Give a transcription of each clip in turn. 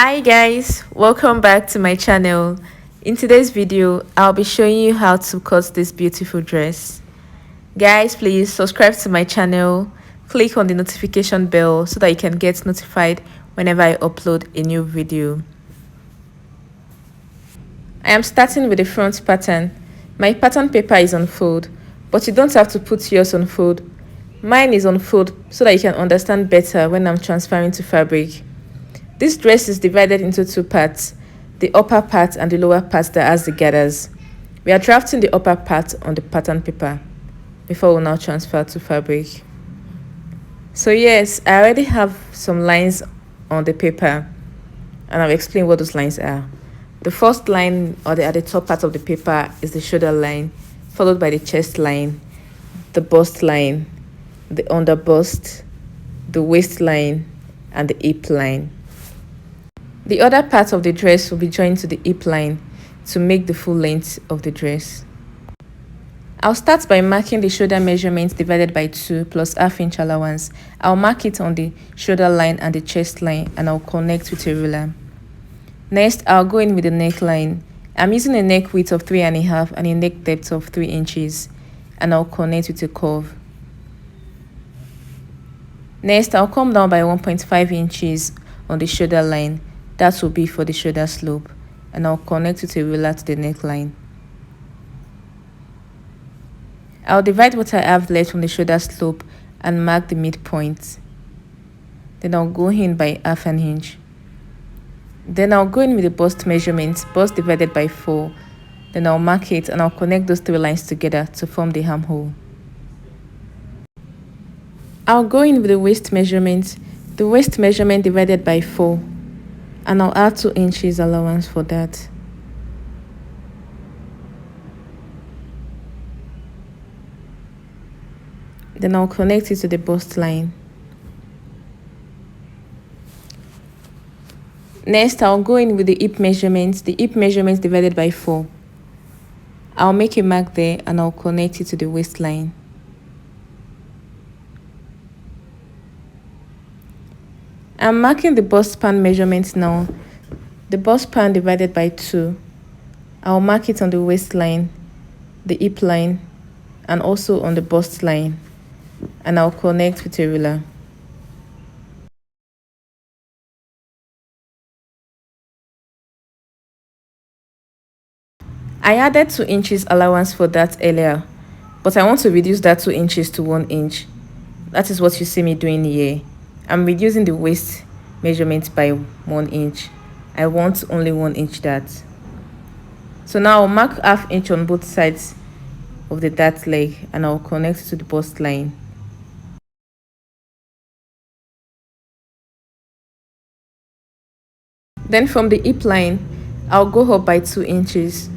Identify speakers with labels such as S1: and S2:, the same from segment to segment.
S1: Hi guys, welcome back to my channel. In today's video, I'll be showing you how to cut this beautiful dress. Guys, please subscribe to my channel, click on the notification bell so that you can get notified whenever I upload a new video. I am starting with the front pattern. My pattern paper is on fold, but you don't have to put yours on fold. Mine is on fold so that you can understand better when I'm transferring to fabric. This dress is divided into two parts, the upper part and the lower part that has the gathers. We are drafting the upper part on the pattern paper before we now transfer to fabric. So yes, I already have some lines on the paper and I'll explain what those lines are. The first line at the top part of the paper is the shoulder line, followed by the chest line, the bust line, the under bust, the waistline, and the hip line. The other part of the dress will be joined to the hip line to make the full length of the dress. I'll start by marking the shoulder measurement divided by 2 plus half-inch allowance. I'll mark it on the shoulder line and the chest line and I'll connect with a ruler. Next, I'll go in with the neckline. I'm using a neck width of 3.5 and a neck depth of 3 inches and I'll connect with a curve. Next, I'll come down by 1.5 inches on the shoulder line. That will be for the shoulder slope, and I'll connect with a ruler to the neckline. I'll divide what I have left from the shoulder slope and mark the midpoint. Then I'll go in by half an inch. Then I'll go in with the bust measurement, bust divided by 4. Then I'll mark it and I'll connect those 3 lines together to form the armhole. I'll go in with the waist measurement divided by 4. And I'll add 2 inches allowance for that. Then I'll connect it to the bust line. Next, I'll go in with the hip measurements divided by 4. I'll make a mark there and I'll connect it to the waistline. I'm marking the bust span measurements now. The bust span divided by 2. I'll mark it on the waistline, the hip line, and also on the bust line. And I'll connect with a ruler. I added 2 inches allowance for that earlier, but I want to reduce that 2 inches to 1 inch. That is what you see me doing here. I'm reducing the waist measurement by 1 inch. I want only 1 inch dart. So now I'll mark half inch on both sides of the dart leg and I'll connect it to the bust line. Then from the hip line, I'll go up by 2 inches.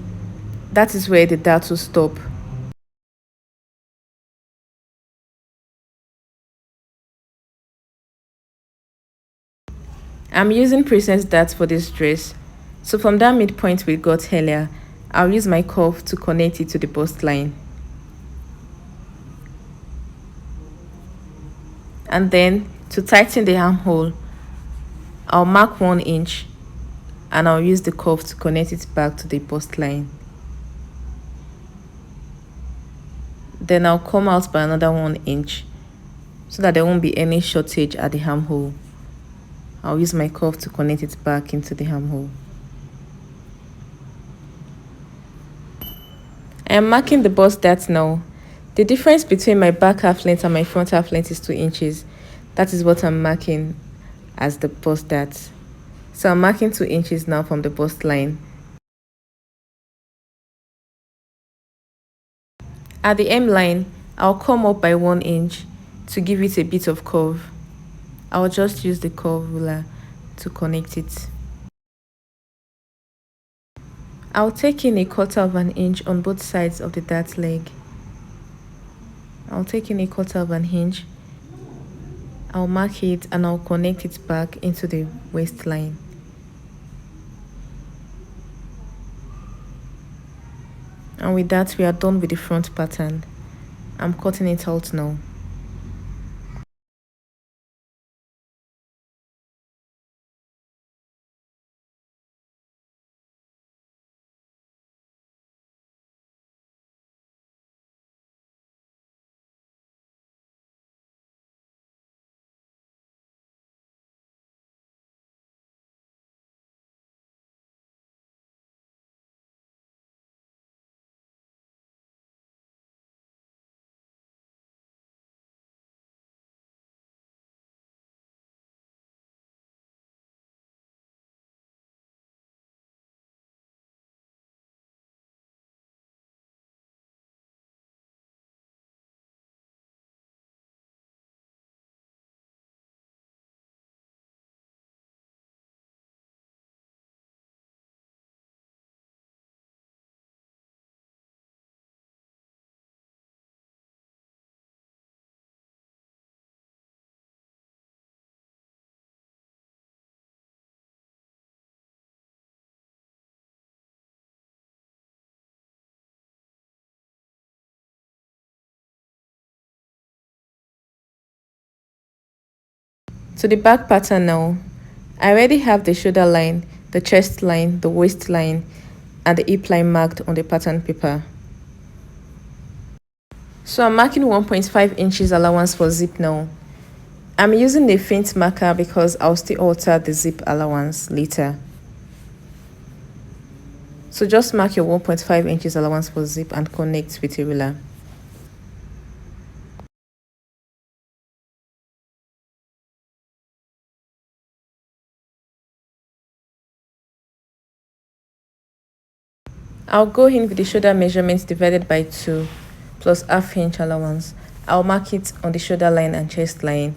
S1: That is where the dart will stop. I'm using princess darts for this dress, so from that midpoint we got earlier, I'll use my curve to connect it to the bust line. And then to tighten the armhole, I'll mark 1 inch and I'll use the curve to connect it back to the bust line. Then I'll come out by another 1 inch so that there won't be any shortage at the armhole. I'll use my curve to connect it back into the armhole. I am marking the bust dart now. The difference between my back half length and my front half length is 2 inches. That is what I'm marking as the bust dart. So I'm marking 2 inches now from the bust line. At the hem line, I'll come up by 1 inch to give it a bit of curve. I'll just use the curve ruler to connect it. I'll take in 1/4 inch on both sides of the dart leg. I'll take in 1/4 inch. I'll mark it and I'll connect it back into the waistline. And with that, we are done with the front pattern. I'm cutting it out now. To the back pattern now, I already have the shoulder line, the chest line, the waist line, and the hip line marked on the pattern paper. So I'm marking 1.5 inches allowance for zip now. I'm using a faint marker because I'll still alter the zip allowance later. So just mark your 1.5 inches allowance for zip and connect with a ruler. I'll go in with the shoulder measurements divided by 2 plus half inch allowance. I'll mark it on the shoulder line and chest line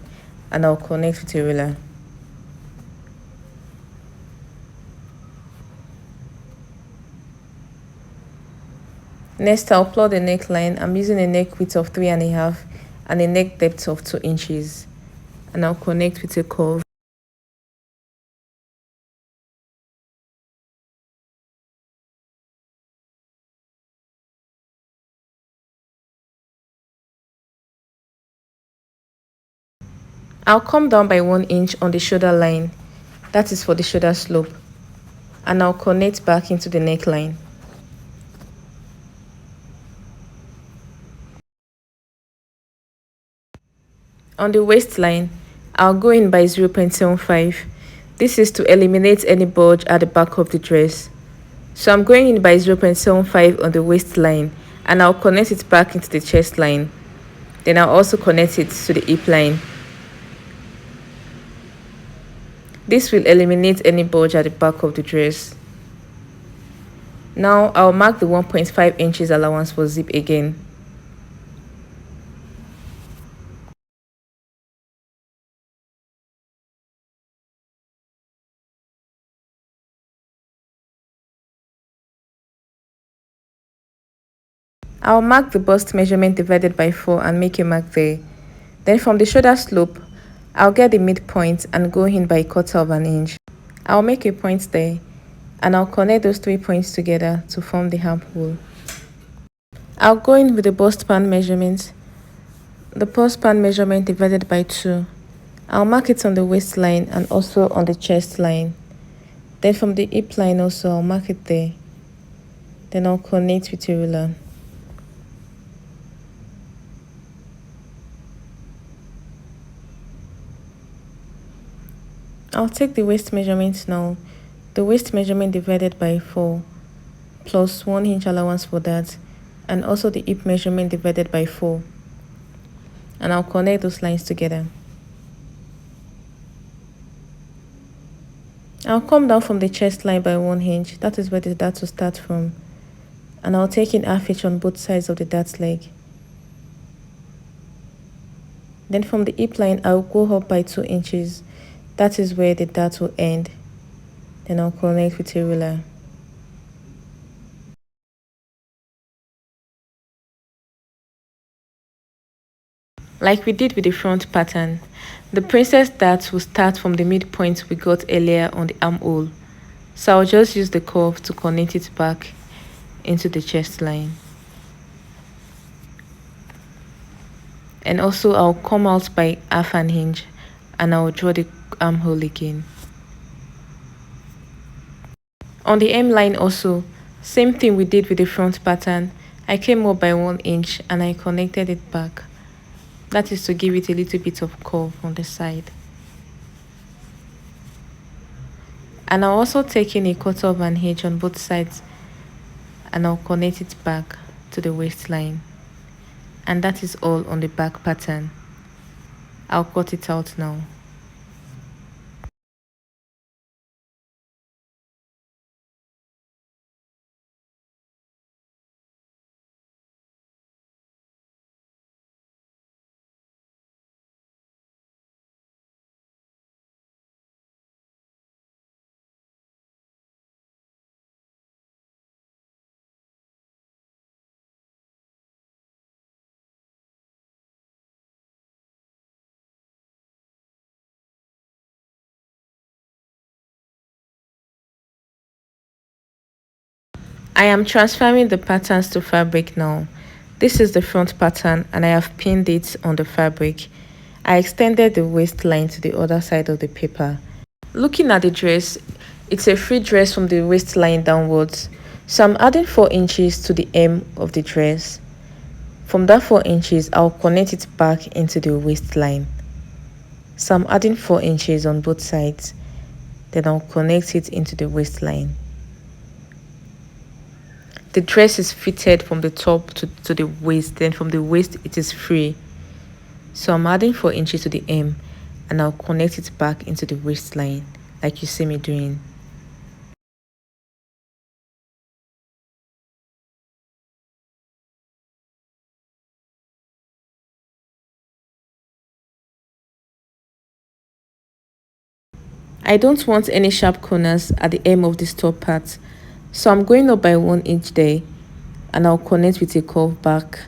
S1: and I'll connect with a ruler. Next, I'll plot the neckline. I'm using a neck width of 3.5 and a neck depth of 2 inches. And I'll connect with a curve. I'll come down by 1 inch on the shoulder line. That is for the shoulder slope. And I'll connect back into the neckline. On the waistline, I'll go in by 0.75. This is to eliminate any bulge at the back of the dress. So I'm going in by 0.75 on the waistline and I'll connect it back into the chest line. Then I'll also connect it to the hip line. This will eliminate any bulge at the back of the dress. Now I'll mark the 1.5 inches allowance for zip again. I'll mark the bust measurement divided by 4 and make a mark there. Then from the shoulder slope, I'll get the midpoint and go in by 1/4 of an inch. I'll make a point there and I'll connect those 3 points together to form the armhole. I'll go in with the bust band measurement. The bust band measurement divided by 2. I'll mark it on the waistline and also on the chest line. Then from the hip line also, I'll mark it there. Then I'll connect with a ruler. I'll take the waist measurement now. The waist measurement divided by 4 plus 1 inch allowance for that, and also the hip measurement divided by 4. And I'll connect those lines together. I'll come down from the chest line by 1 inch. That is where the dart will start from. And I'll take in half inch on both sides of the dart leg. Then from the hip line, I'll go up by 2 inches. That is where the dart will end. Then I'll connect with a ruler. Like we did with the front pattern, the princess dart will start from the midpoint we got earlier on the armhole. So I'll just use the curve to connect it back into the chest line. And also I'll come out by half an inch and I'll draw the armhole again. On the hem line also, same thing we did with the front pattern. I came up by 1 inch and I connected it back. That is to give it a little bit of curve on the side. And I'll also take in a 1/4 of an inch on both sides and I'll connect it back to the waistline. And that is all on the back pattern. I'll cut it out now. I am transferring the patterns to fabric now. This is the front pattern and I have pinned it on the fabric. I extended the waistline to the other side of the paper. Looking at the dress, it's a free dress from the waistline downwards. So I'm adding 4 inches to the hem of the dress. From that 4 inches, I'll connect it back into the waistline. So I'm adding 4 inches on both sides. Then I'll connect it into the waistline. The dress is fitted from the top to the waist. Then from the waist, it is free. So I'm adding 4 inches to the hem and I'll connect it back into the waistline like you see me doing. I don't want any sharp corners at the hem of this top part, so I'm going up by 1 inch there and I'll connect with a curve back.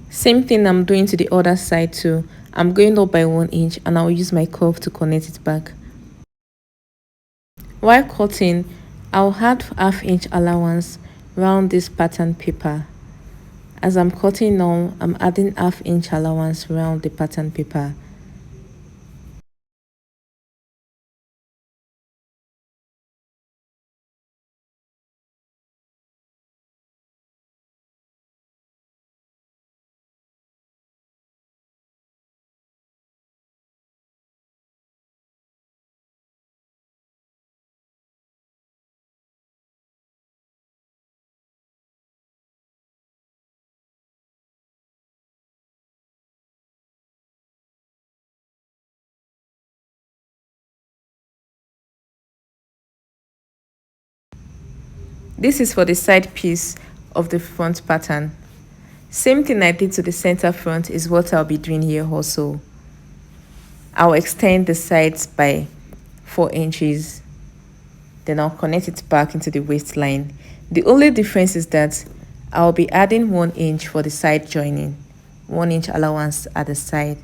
S1: Same thing I'm doing to the other side too. I'm going up by 1 inch and I'll use my curve to connect it back. While cutting, I'll add ½ inch allowance round this pattern paper. As I'm cutting now, I'm adding ½ inch allowance round the pattern paper. This is for the side piece of the front pattern. Same thing I did to the center front is what I'll be doing here also. I'll extend the sides by 4 inches. Then I'll connect it back into the waistline. The only difference is that I'll be adding 1 inch for the side joining, 1 inch allowance at the side.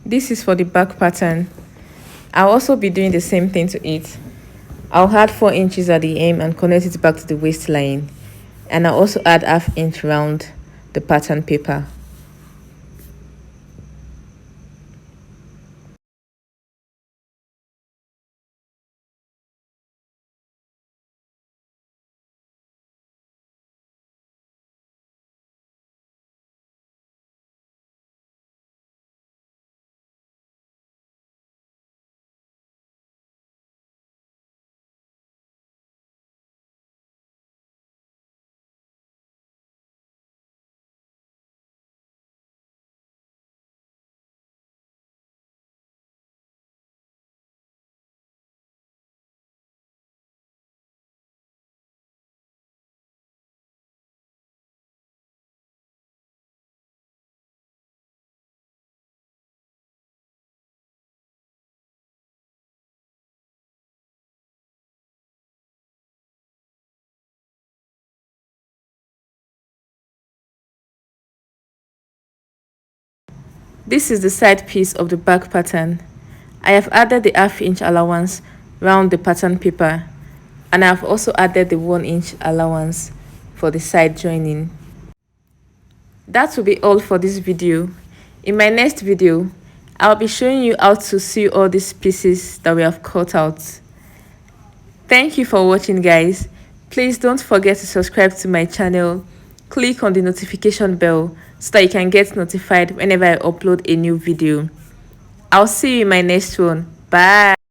S1: This is for the back pattern. I'll also be doing the same thing to it. I'll add 4 inches at the hem and connect it back to the waistline. And I'll also add ½ inch round the pattern paper. This is the side piece of the back pattern. I have added the ½ inch allowance round the pattern paper, and I have also added the 1 inch allowance for the side joining. That will be all for this video. In my next video, I'll be showing you how to sew all these pieces that we have cut out. Thank you for watching, guys. Please don't forget to subscribe to my channel. Click on the notification bell so that you can get notified whenever I upload a new video. I'll see you in my next one. Bye.